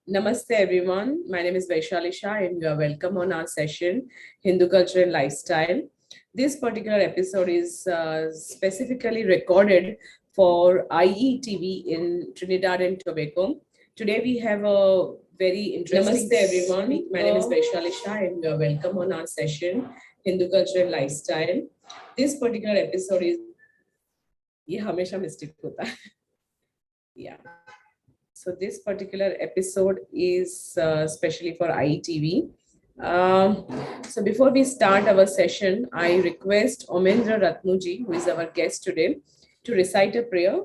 Namaste everyone. My name is Vaishali Shah and you are welcome on our session Hindu Culture and Lifestyle. This particular episode is specifically recorded for IETV in Trinidad and Tobago. Today we have a very interesting. Namaste everyone. My name is Vaishali Shah and you are welcome on our session Hindu Culture and Lifestyle. This particular episode is ये हमेशा mistake होता है. Yeah. So this particular episode is specially for IETV. So before we start our session, I request Omendra Ratnu ji, who is our guest today, to recite a prayer.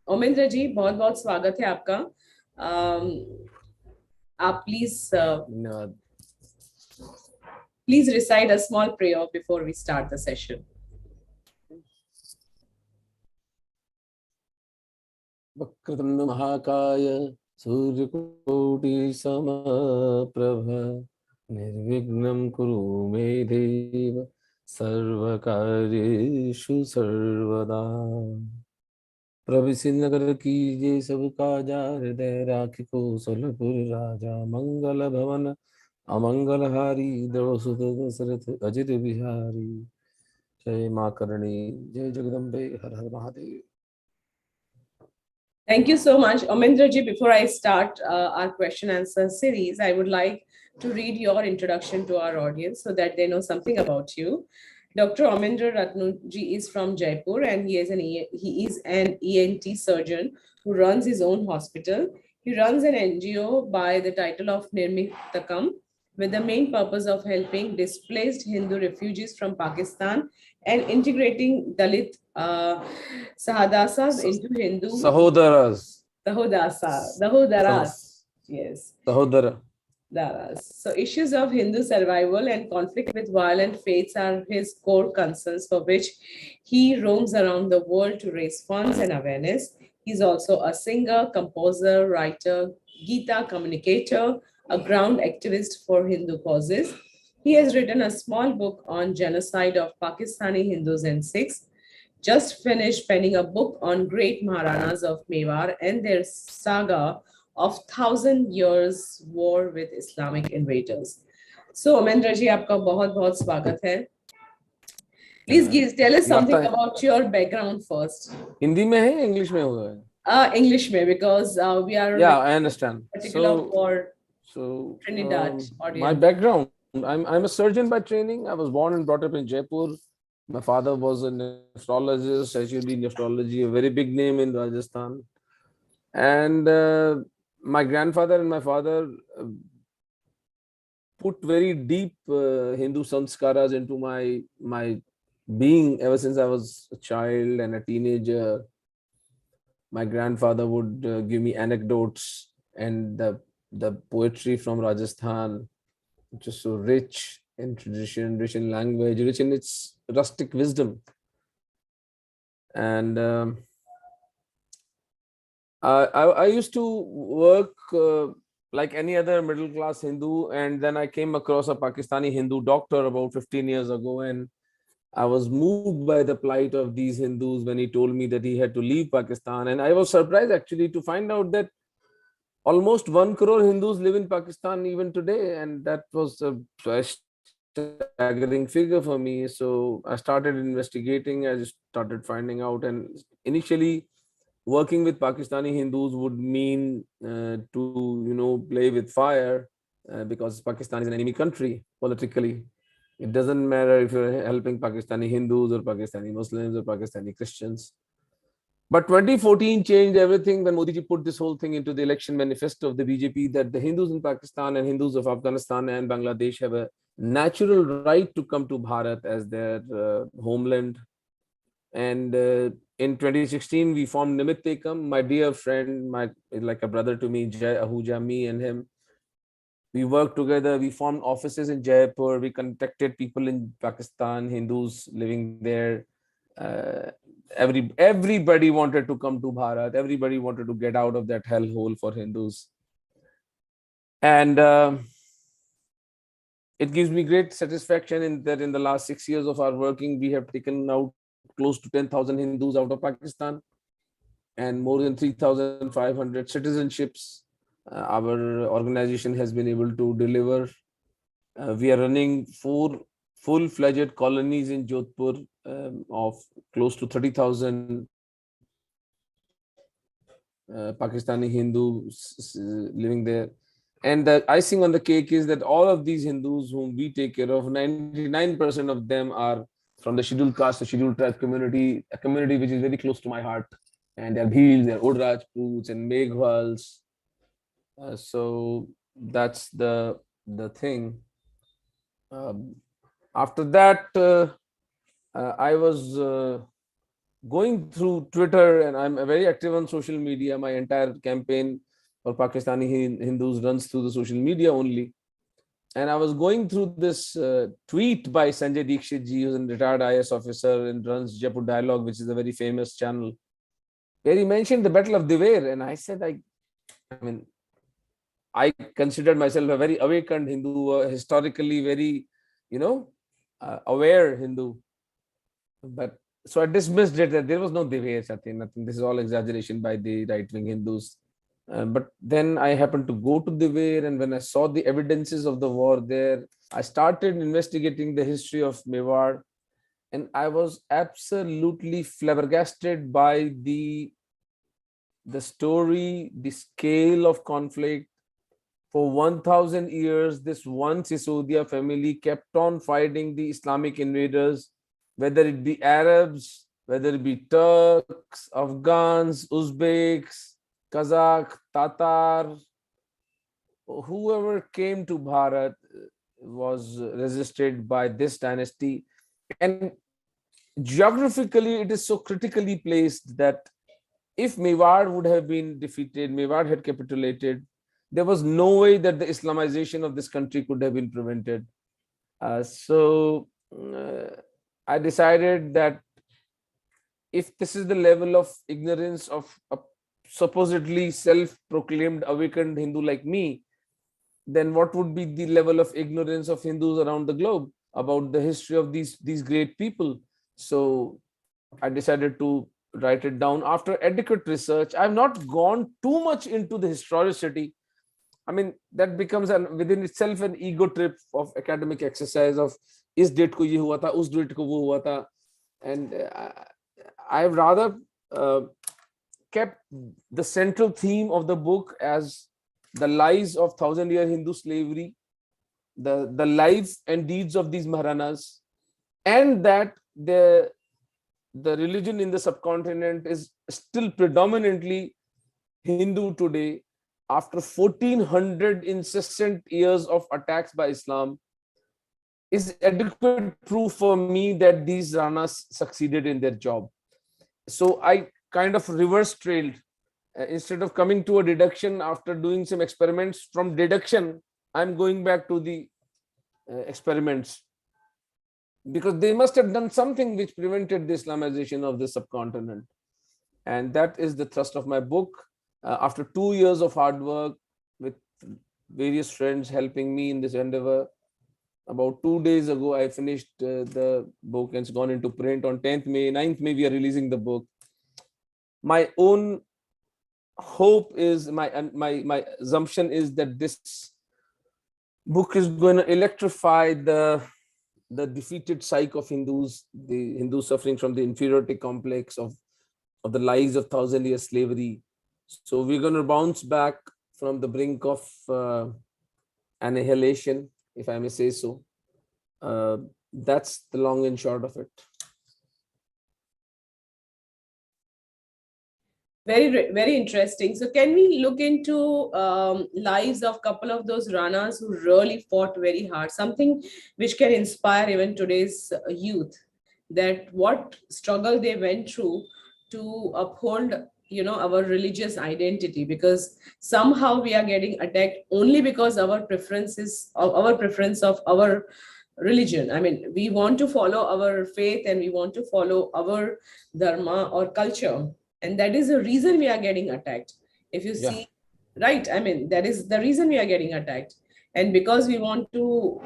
Omendra ji, बहुत बहुत स्वागत है आपका. आप please recite a small prayer before we start the session. Vakratunda महाकाय सूर्यकोटि समप्रभ निर्विघ्नं कुरु मे देव सर्वकार्येषु सर्वदा प्रभु नगर कीजे सब काजा हृदय राखि कौशलपुर राजा मंगल भवन अमंगल हारी द्रवसुत दशरथ अजित बिहारी जय मां करणी जय जगदम्बे हर हर Mahadev. Thank you so much. Omendra ji, before I start our question answer series, I would like to read your introduction to our audience so that they know something about you. Dr. Omendra Ratnu ji is from Jaipur and he is an ENT surgeon who runs his own hospital. He runs an NGO by the title of Nirmitakam with the main purpose of helping displaced Hindu refugees from Pakistan and integrating Dalit Sahadasas into Hindu. Sahodaras. Sahodaras. Yes. Sahodara. So issues of Hindu survival and conflict with violent faiths are his core concerns, for which he roams around the world to raise funds and awareness. He's also a singer, composer, writer, Gita communicator, a ground activist for Hindu causes. He has written a small book on genocide of Pakistani Hindus and Sikhs, just finished penning a book on great Maharanas of Mewar and their saga of 1,000 years war with Islamic invaders. So, Omendra ji, आपका बहुत बहुत स्वागत है. Please tell us something about your background first. Hindi में है English में होगा? English में, because we are. Yeah, I understand. So Trinidad audience. My background. I'm a surgeon by training. I was born and brought up in Jaipur. My father was a nephrologist, actually nephrology, a very big name in Rajasthan. And my grandfather and my father put very deep Hindu sanskaras into my being ever since I was a child and a teenager. My grandfather would give me anecdotes and the poetry from Rajasthan, which is so rich in tradition, rich in language, rich in its rustic wisdom. And I used to work like any other middle class Hindu, and then I came across a Pakistani Hindu doctor about 15 years ago, and I was moved by the plight of these Hindus when he told me that he had to leave Pakistan. And I was surprised actually to find out that almost 1 crore Hindus live in Pakistan even today, and that was a staggering figure for me. So I started investigating, I just started finding out, and initially working with Pakistani Hindus would mean to play with fire because Pakistan is an enemy country politically. It doesn't matter if you're helping Pakistani Hindus or Pakistani Muslims or Pakistani Christians. But 2014 changed everything when Modi ji put this whole thing into the election manifesto of the BJP that the Hindus in Pakistan and Hindus of Afghanistan and Bangladesh have a natural right to come to Bharat as their homeland. And in 2016, we formed Nimit Ekam, my dear friend, like a brother to me, Jai Ahuja, me and him. We worked together, we formed offices in Jaipur, we contacted people in Pakistan, Hindus living there. Everybody wanted to come to Bharat. Everybody wanted to get out of that hellhole for Hindus. And it gives me great satisfaction in that in the last 6 years of our working, we have taken out close to 10,000 Hindus out of Pakistan and more than 3,500 citizenships our organization has been able to deliver. We are running 4 full-fledged colonies in Jodhpur of close to 30,000 Pakistani Hindus living there. And the icing on the cake is that all of these Hindus whom we take care of, 99% of them are from the scheduled caste or scheduled tribe community, a community which is very close to my heart. And they're Bhils, they're Old Rajputs and Meghwals. So that's the thing. After that, I was going through Twitter, and I'm very active on social media. My entire campaign for Pakistani Hindus runs through the social media only. And I was going through this tweet by Sanjay Dikshit ji, who's a retired IS officer and runs Jaipur Dialogue, which is a very famous channel, where he mentioned the Battle of Diver. And I said, I mean, I considered myself a very awakened Hindu, historically very, aware Hindu. But so I dismissed it that there was no Diver, nothing. This is all exaggeration by the right-wing Hindus. But then I happened to go to Diver, and when I saw the evidences of the war there, I started investigating the history of Mewar, and I was absolutely flabbergasted by the story, the scale of conflict. For 1,000 years, this one Sisodia family kept on fighting the Islamic invaders, whether it be Arabs, whether it be Turks, Afghans, Uzbeks, Kazakh, Tatar, whoever came to Bharat was resisted by this dynasty. And geographically, it is so critically placed that if Mewar would have been defeated, Mewar had capitulated, there was no way that the Islamization of this country could have been prevented. So I decided that if this is the level of ignorance of a supposedly self-proclaimed awakened Hindu like me, then what would be the level of ignorance of Hindus around the globe about the history of these great people? So I decided to write it down after adequate research. I've not gone too much into the historicity. I mean, that becomes within itself an ego trip of academic exercise of is date ko ye hua tha, us date ko wo hua tha. And I've rather kept the central theme of the book as the lies of 1,000-year Hindu slavery, the lives and deeds of these Maharanas, and that the religion in the subcontinent is still predominantly Hindu today after 1,400 incessant years of attacks by Islam is adequate proof for me that these Ranas succeeded in their job. So I kind of reverse trailed. Instead of coming to a deduction after doing some experiments, from deduction, I'm going back to the experiments, because they must have done something which prevented the Islamization of the subcontinent. And that is the thrust of my book. After 2 years of hard work with various friends helping me in this endeavor, about 2 days ago, I finished the book, and it's gone into print on 10th May. 9th May, we are releasing the book. My own hope is, my assumption is that this book is going to electrify the defeated psyche of Hindus, the Hindus suffering from the inferiority complex of the lies of 1,000-year slavery. So we're going to bounce back from the brink of annihilation, if I may say so. That's the long and short of it. Very interesting. So can we look into lives of couple of those Ranas who really fought very hard, something which can inspire even today's youth, that what struggle they went through to uphold our religious identity, because somehow we are getting attacked only because our preference of our religion. I mean, we want to follow our faith and we want to follow our dharma or culture, and that is the reason we are getting attacked. If you see, right, I mean, that is the reason we are getting attacked. And because we want to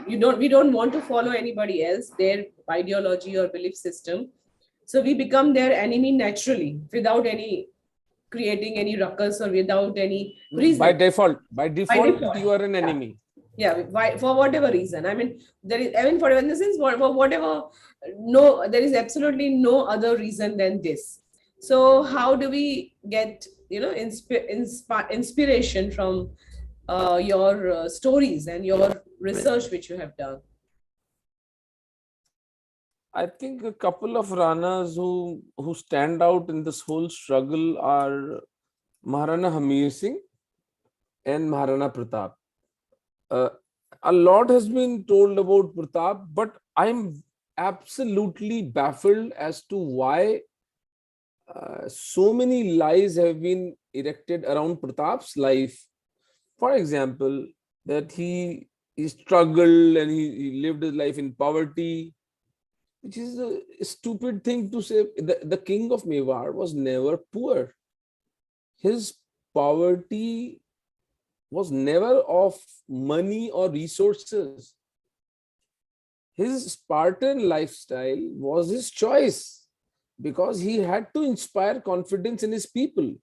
we don't want to follow anybody else, their ideology or belief system, so we become their enemy naturally without any creating any ruckus or without any reason. By default, default. you are an Yeah. enemy. Yeah, why, for whatever reason. I mean, there is, I mean, for in the sense, whatever, no, there is absolutely no other reason than this. So how do we get, inspiration from your stories and your research which you have done? I think a couple of Ranas who stand out in this whole struggle are Maharana Hamir Singh and Maharana Pratap. Uh, a lot has been told about Pratap, but I'm absolutely baffled as to why so many lies have been erected around Pratap's life. For example, that he struggled and he lived his life in poverty, which is a stupid thing to say. The king of Mewar was never poor. His poverty was never of money or resources. His Spartan lifestyle was his choice because he had to inspire confidence in his people.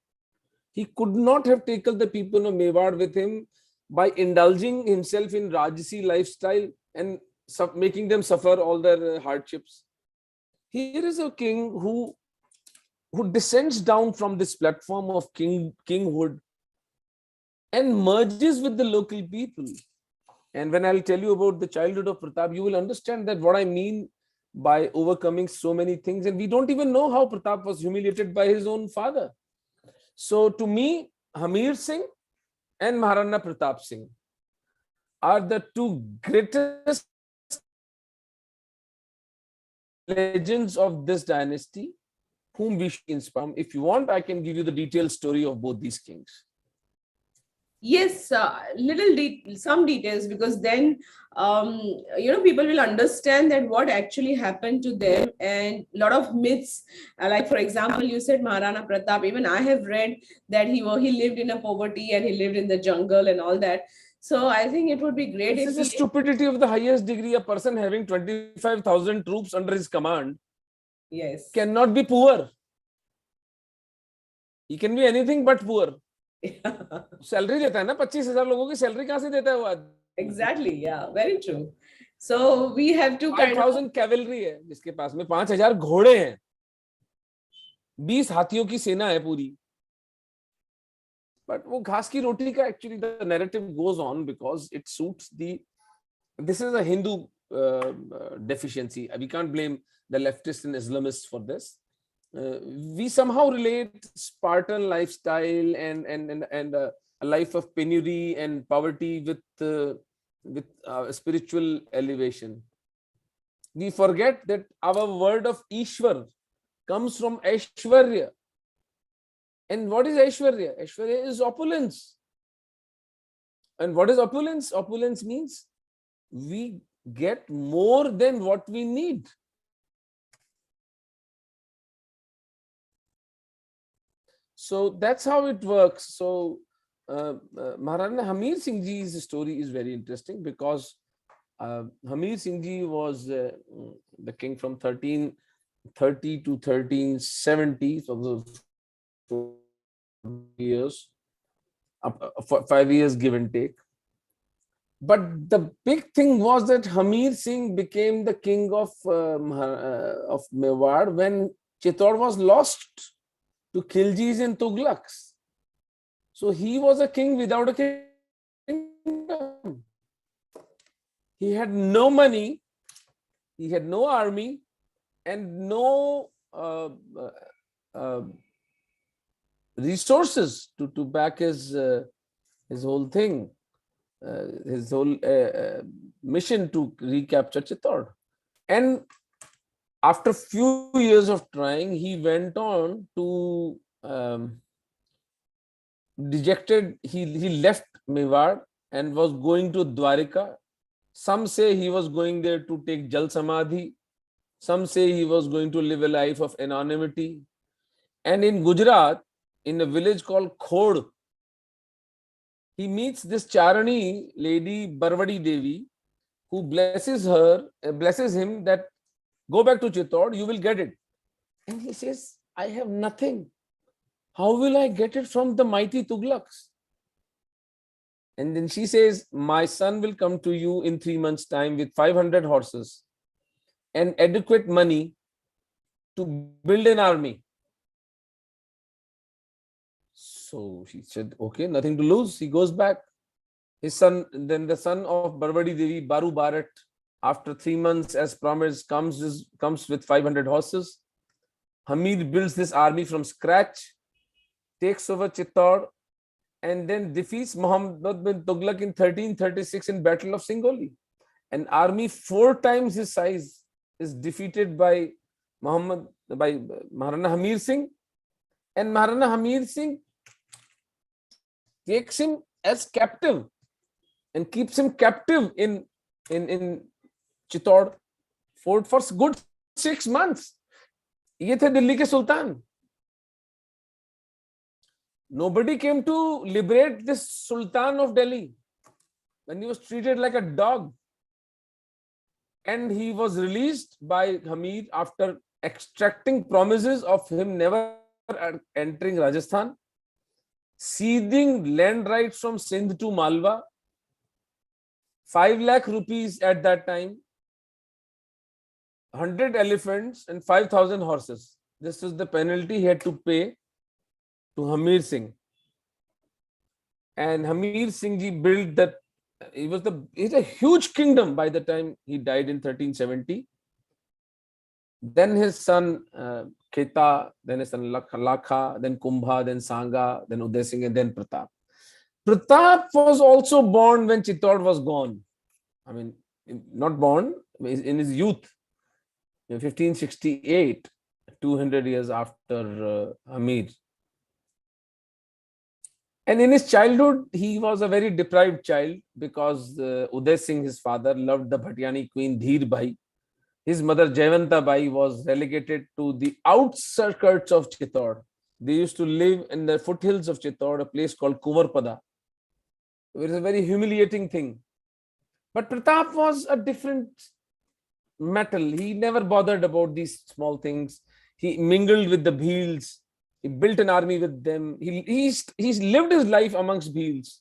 He could not have taken the people of Mewar with him by indulging himself in Rajasi lifestyle and making them suffer all their hardships. Here is a king who descends down from this platform of kinghood and merges with the local people. And when I'll tell you about the childhood of Pratap, you will understand that what I mean by overcoming so many things. And we don't even know how Pratap was humiliated by his own father. So to me, Hamir Singh and Maharana Pratap Singh are the two greatest legends of this dynasty whom we should inspire. If you want, I can give you the detailed story of both these kings. Yes, some details, because then people will understand that what actually happened to them, and a lot of myths. Like for example, you said Maharana Pratap. Even I have read that he lived in a poverty and he lived in the jungle and all that. So I think it would be great This if is a stupidity of the highest degree. A person having 25,000 troops under his command, yes, cannot be poor. He can be anything but poor. Salary देता है ना, 25,000 लोगों की salary कहां से देता है वो आदमी? Exactly, yeah, very true. So we have to 5,000 cavalry है जिसके पास में, 5,000 घोड़े हैं, 20 हाथियों की सेना है पूरी. But वो घास की रोटी का actually the narrative goes on because it suits this is a Hindu deficiency. We can't blame the leftists and Islamists for this. We somehow relate Spartan lifestyle and a life of penury and poverty with spiritual elevation. We forget that our word of Ishwar comes from Aishwarya. And what is Aishwarya? Aishwarya is opulence. And what is opulence? Opulence means we get more than what we need. So that's how it works. So Maharana Hamir Singh Ji's story is very interesting because Hamir Singh Ji was the king from 1330 to 1370, so 4 years, 5 years give and take. But the big thing was that Hamir Singh became the king of Mewar when Chittor was lost to Khiljis and Tughlaqs. So he was a king without a kingdom. He had no money, he had no army, and no resources to back his whole thing, his whole mission to recapture Chittor. And after few years of trying, he went on to dejected. He left Mewar and was going to Dwarika. Some say he was going there to take Jal Samadhi. Some say he was going to live a life of anonymity. And in Gujarat, in a village called Khod, he meets this Charani lady, Barwadi Devi, who blesses him that go back to Chittor, you will get it. And he says, I have nothing. How will I get it from the mighty Tughlaqs? And then she says, my son will come to you in 3 months' time with 500 horses and adequate money to build an army. So she said, okay, nothing to lose. He goes back. His son, then the son of Barwadi Devi, Baru Bharat, after 3 months, as promised, comes with 500 horses. Hamid builds this army from scratch, takes over Chittor, and then defeats Muhammad bin Tughlaq in 1336 in Battle of Singoli. An army 4 times his size is defeated by Maharana Hamir Singh, and Maharana Hamir Singh takes him as captive and keeps him captive in Chittor fort for good 6 months. ये थे दिल्ली के सुल्तान. Nobody came to liberate this Sultan of Delhi when he was treated like a dog. And he was released by Hamid after extracting promises of him never entering Rajasthan, ceding land rights from Sindh to Malwa, 5 lakh rupees at that time, 100 elephants and 5,000 horses. This was the penalty he had to pay to Hamir Singh. And Hamir Singh ji built that. It's a huge kingdom by the time he died in 1370. Then his son Kheta, then his son Lakha, then Kumbha, then Sanga, then Uday Singh, and then Pratap. Pratap was also born when Chittor was gone. I mean, not born, in his youth, in 1568, 200 years after Hamir. And in his childhood, he was a very deprived child because Uday Singh, his father, loved the Bhatiani queen Dheer Bhai. His mother Jaivanta Bai was relegated to the outskirts of Chittor. They used to live in the foothills of Chittor, a place called Kuvarpada. It was a very humiliating thing. But Pratap was a different metal. He never bothered about these small things. He mingled with the Bhils. He built an army with them. He's lived his life amongst Bhils.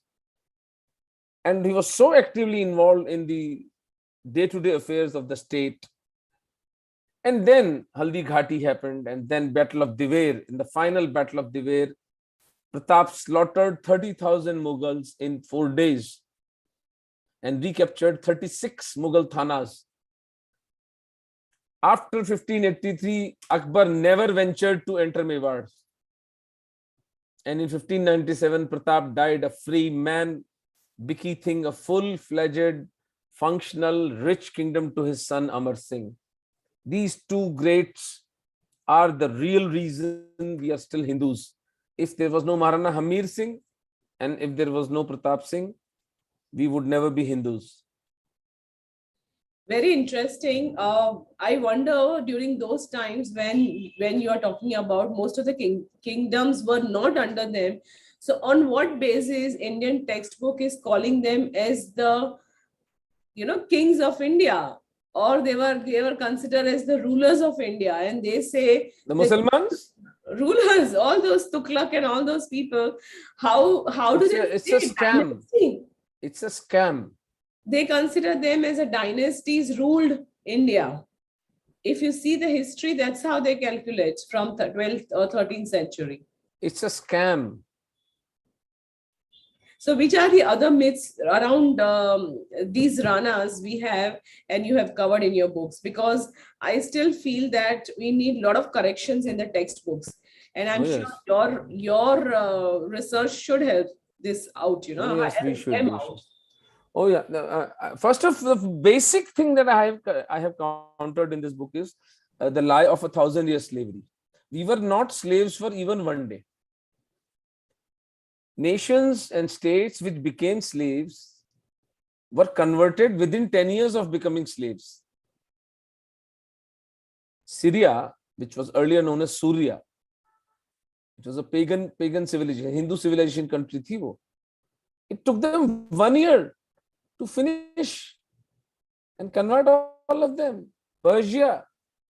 And he was so actively involved in the day-to-day affairs of the state. And then Haldi Ghati happened, and then Battle of Diver. In the final Battle of Diver, Pratap slaughtered 30,000 Mughals in 4 days and recaptured 36 Mughal thanas. After 1583, Akbar never ventured to enter Mewar. And in 1597, Pratap died a free man, bequeathing a full-fledged, functional, rich kingdom to his son Amar Singh. These two greats are the real reason we are still Hindus. If there was no Maharana Hamir Singh and if there was no Pratap Singh, we would never be Hindus. Very interesting. I wonder during those times when you are talking about most of the kingdoms were not under them. So on what basis Indian textbook is calling them as the kings of India, or they were considered as the rulers of India, and they say the Muslims rulers, all those Tughlaq and all those people. How do they? It's a scam. It's a scam. They consider them as a dynasties ruled India. If you see the history, that's how they calculate from the 12th or 13th century. It's a scam. So which are the other myths around these Ranas we have and you have covered in your books? Because I still feel that we need a lot of corrections in the textbooks. And I'm sure your research should help this out, Yes, we should. Oh yeah. First of the basic thing that I have countered in this book is the lie of 1,000-year slavery. We were not slaves for even one day. Nations and states which became slaves were converted within 10 years of becoming slaves. Syria, which was earlier known as Surya, it was a pagan civilization, Hindu civilization country thi wo. It took them 1 year to finish and convert all of them. Persia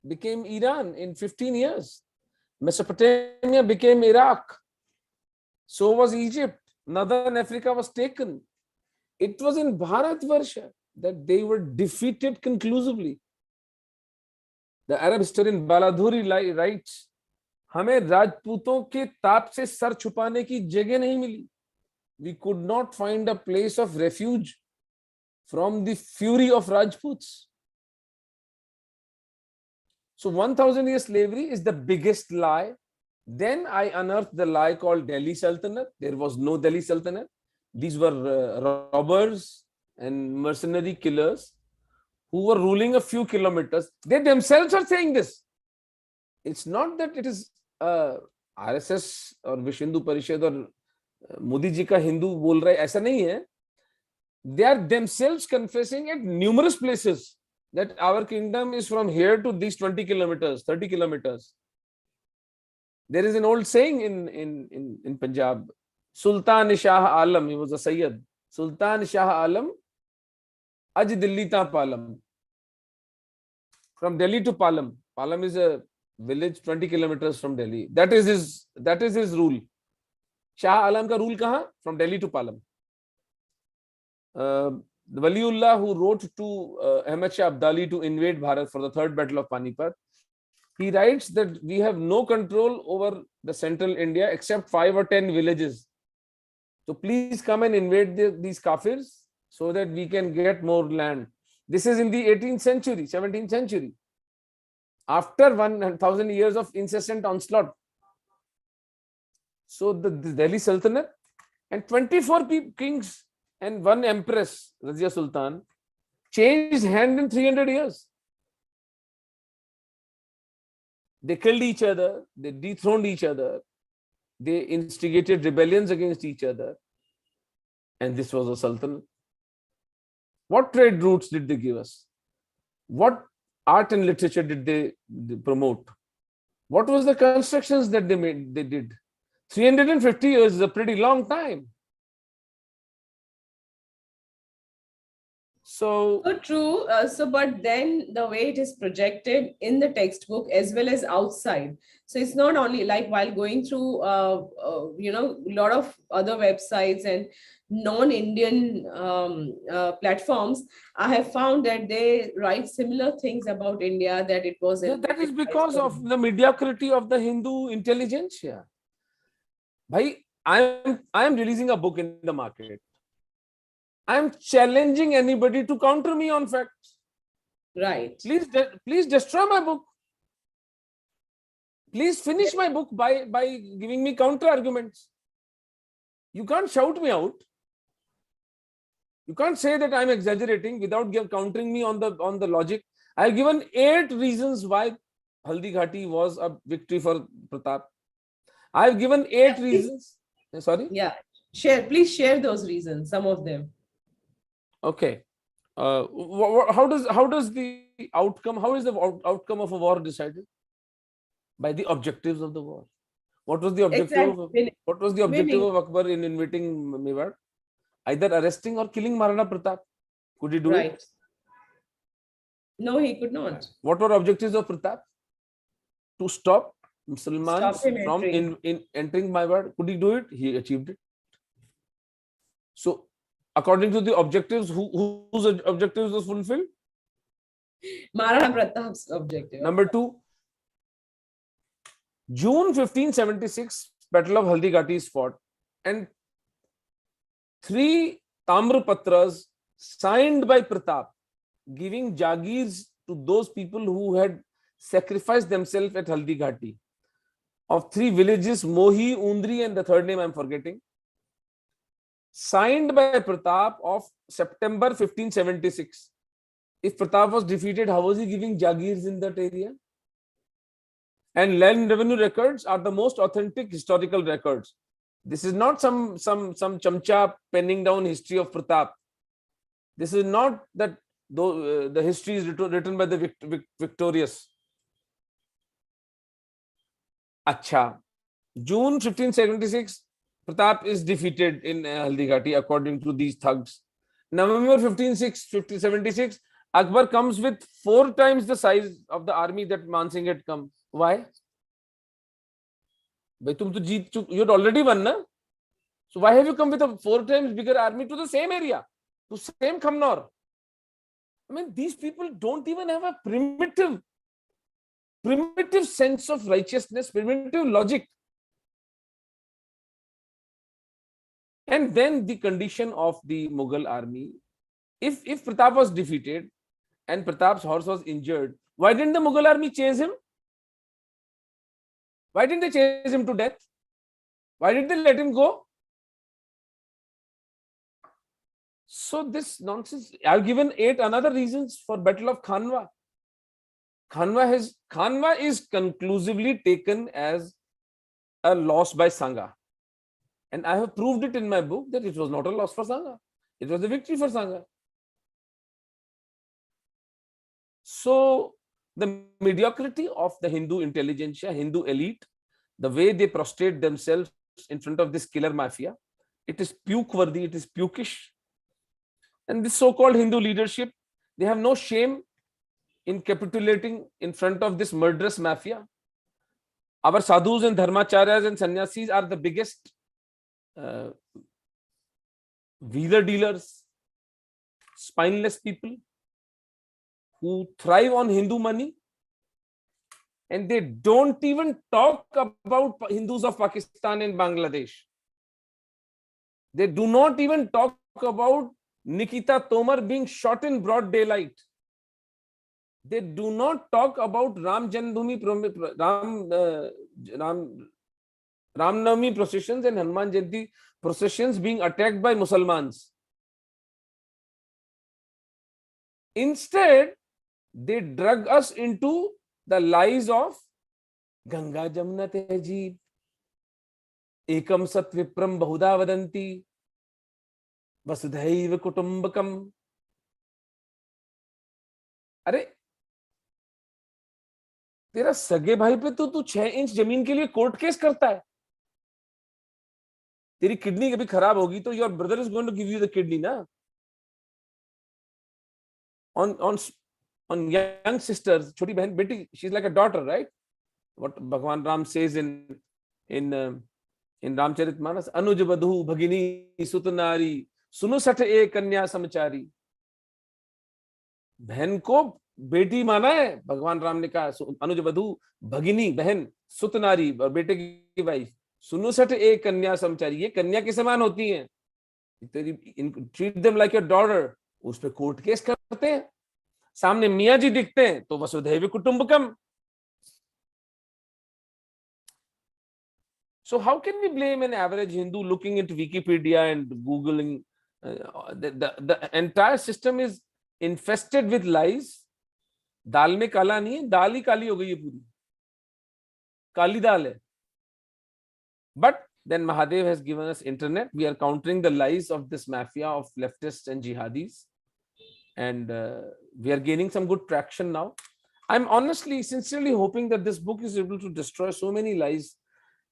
became Iran in 15 years. Mesopotamia became Iraq So was Egypt. Northern Africa was taken. It was in Bharatvarsha that they were defeated conclusively. The Arab historian Baladhuri writes, हमें राजपूतों के ताप से sir छुपाने की जगह नहीं मिली. We could not find a place of refuge from the fury of Rajputs. So 1000 years slavery is the biggest lie. Then I unearthed the lie called Delhi Sultanate. There was no Delhi Sultanate. These were robbers and mercenary killers who were ruling a few kilometers. They themselves are saying this. It's not that it is RSS or Vish Hindu Parishad or Modi ji ka Hindu bol raha hai. ऐसा नहीं है. They are themselves confessing at numerous places that our kingdom is from here to these 20 kilometers, 30 kilometers. There is an old saying in Punjab, Sultan Shah Alam, he was a Sayyid. Sultan Shah Alam, Aj Dilli Ta Palam. From Delhi to Palam. Palam is a village 20 kilometers from Delhi. That is his rule. Shah Alam ka rule kahan? From Delhi to Palam. The Waliullah who wrote to Ahmad Shah Abdali to invade Bharat for the third battle of Panipat, he writes that we have no control over the central India except 5 or 10 villages. So please come and invade these kafirs so that we can get more land. This is in the 18th century, 17th century. After 1000 years of incessant onslaught. So the Delhi Sultanate and 24 kings and 1 empress, Razia Sultan, changed hand in 300 years. They killed each other, they dethroned each other, they instigated rebellions against each other, and this was a sultanate. What trade routes did they give us? What art and literature did they promote? What was the constructions that they did? 350 years is a pretty long time. So true. But then the way it is projected in the textbook as well as outside. So it's not only like while going through, a lot of other websites and non-Indian platforms, I have found that they write similar things about India, that it was. That is because of the mediocrity of the Hindu intelligentsia. Bhai, I am releasing a book in the market. I am challenging anybody to counter me on facts. Right. Please destroy my book. Please finish my book by giving me counter arguments. You can't shout me out. You can't say that I'm exaggerating without countering me on the logic. I've given 8 reasons why Haldi Ghati was a victory for Pratap. I've given 8 reasons. Sorry? Yeah. Please share those reasons, some of them. Okay. How does the outcome, how is the outcome of a war decided? By the objectives of the war. What was the objective of Akbar in invading Mewar? Either arresting or killing Maharana Pratap. Could he do it? No, he could not. What were objectives of Pratap? To stop Muslims from entering Mewar. Could he do it? He achieved it. So, according to the objectives, whose objectives was fulfilled? Maharana Pratap's objective. Number 2, June 1576, Battle of Haldi Ghati is fought, and 3 Tamrapatras signed by Pratap, giving Jagirs to those people who had sacrificed themselves at Haldi Ghati, of 3 villages, Mohi, Undri, and the third name I'm forgetting, signed by Pratap of September 1576. If Pratap was defeated, how was he giving Jagirs in that area? And land revenue records are the most authentic historical records. This is not some chamcha penning down history of Pratap. This is not that the history is written by the victorious. Acha. June 1576, Pratap is defeated in Haldi Ghati according to these thugs. November 1576, Akbar comes with 4 times the size of the army that Man Singh had come. Why? You had already won, na? So why have you come with a 4 times bigger army to the same area, to same Khamnor? I mean, these people don't even have a primitive sense of righteousness, primitive logic. And then the condition of the Mughal army, if Pratap was defeated and Pratap's horse was injured, why didn't the Mughal army chase him? Why didn't they chase him to death? Why did they let him go? So this nonsense. I've given 8 another reasons for Battle of Khanwa. Khanwa is conclusively taken as a loss by Sangha. And I have proved it in my book that it was not a loss for Sangha. It was a victory for Sangha. So the mediocrity of the Hindu intelligentsia, Hindu elite, the way they prostrate themselves in front of this killer mafia, it is puke-worthy, it is pukish. And this so-called Hindu leadership, they have no shame in capitulating in front of this murderous mafia. Our sadhus and dharmacharyas and sannyasis are the biggest wheeler dealers, spineless people who thrive on Hindu money, and they don't even talk about Hindus of Pakistan and Bangladesh. They do not even talk about Nikita Tomar being shot in broad daylight. They do not talk about Ram Navami processions and Hanuman Jayanti processions being attacked by Muslims. Instead, they drug us into the lies of Ganga Jamna Tehjeeb, Ekam Sat Vipram Bahuda Vadanti, Vasudhaiva Kutumbakam. अरे तेरा सगे भाई पे तो तू 6 inch जमीन के लिए कोर्ट केस करता है. तेरी किडनी कभी खराब होगी तो your brother is going to give you the kidney ना. On young sisters, छोटी बहन बेटी, she's like a daughter, right? What Bhagwan Ram says in Ramcharitmanas, Anuj Badhu Bhagini Sutanari Sunu Sat E Kanya Samachari. बहन को बेटी माना है. भगवान राम ने कहा अनुज बधू भगिनी बहन सुतनारी और बेटे की वाइफ. सुनु सठ एक कन्या समचारी, ये कन्या के समान होती हैं. तेरी treat them like your daughter. उस पे कोर्ट केस करते हैं. सामने मियाँ जी दिखते हैं तो वसुधैव कुटुंबकम. So how can we blame an average Hindu looking into Wikipedia and Googling? The entire system is infested with lies. दाल में काला नहीं है, दाल ही काली हो गई है पूरी. काली दाल है. But then Mahadev has given us internet. We are countering the lies of this mafia of leftists and jihadis. And we are gaining some good traction now. I'm honestly, sincerely hoping that this book is able to destroy so many lies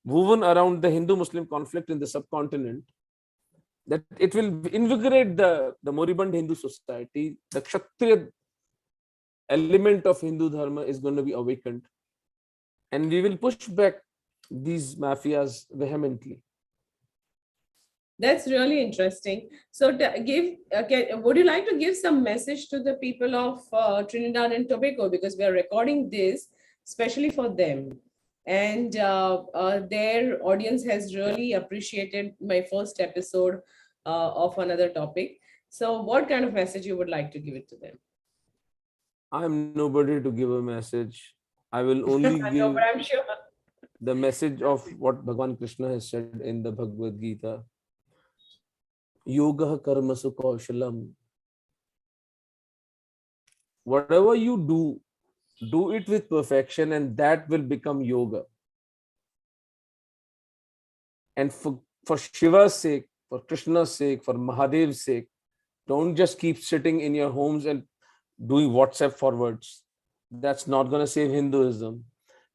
woven around the Hindu-Muslim conflict in the subcontinent, that it will invigorate the moribund Hindu society. The Kshatriya element of Hindu Dharma is going to be awakened. And we will push back these mafias vehemently. That's really interesting. So, would you like to give some message to the people of Trinidad and Tobago, because we are recording this especially for them, and their audience has really appreciated my first episode of another topic. So, what kind of message you would like to give it to them? I'm nobody to give a message. I will only give but I'm sure the message of what Bhagavan Krishna has said in the Bhagavad Gita. Yoga karmasu kaushalam. Whatever you do it with perfection, and that will become yoga. And for Shiva's sake, for Krishna's sake, for Mahadev's sake, don't just keep sitting in your homes and doing WhatsApp forwards. That's not going to save Hinduism,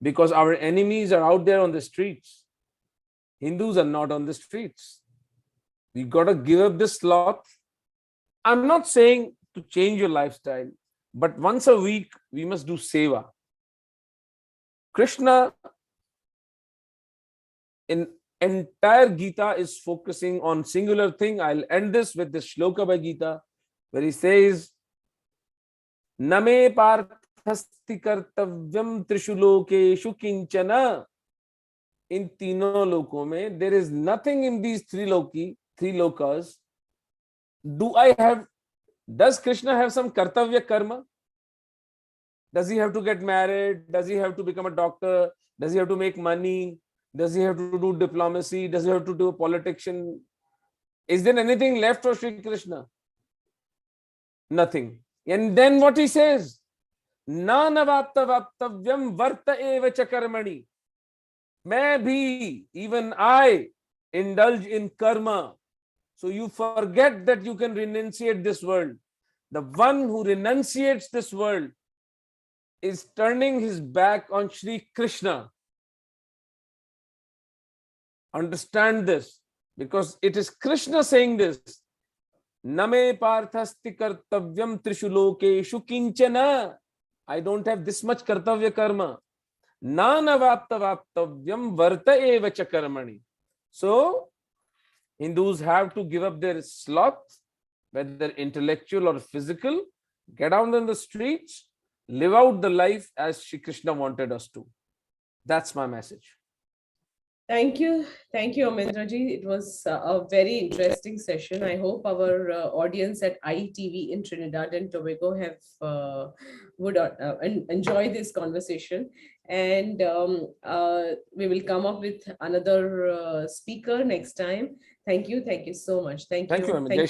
because our enemies are out there on the streets. Hindus are not on the streets. We got to give up this sloth. I'm not saying to change your lifestyle, but once a week we must do seva. Krishna, in entire Gita is focusing on singular thing. I'll end this with this shloka by Gita, where he says, Name parthasti kartavyam trishu lokeshu kinchana. In तीनों लोकों में, there is nothing in these three lokas. Does Krishna have some kartavya karma? Does he have to get married? Does he have to become a doctor? Does he have to make money? Does he have to do diplomacy? Does he have to do a politician? Is there anything left for Sri Krishna? Nothing. And then what he says, Na navapta vaptavyam varta eva chakarmani. Even I indulge in karma. So you forget that you can renunciate this world. The one who renunciates this world is turning his back on Sri Krishna. Understand this, because it is Krishna saying this. Name parthasti kartavyam trishu lokeshu kinchana. I don't have this much kartavya karma. Nana vapta vaptavyam varta eva chakarmani. So Hindus have to give up their sloth, whether intellectual or physical, get out on the streets, live out the life as Shri Krishna wanted us to. That's my message. Thank you, Omendra ji. It was a very interesting session. I hope our audience at ITV in Trinidad and Tobago would enjoy this conversation. And we will come up with another speaker next time. Thank you so much. Thank you. Thank you.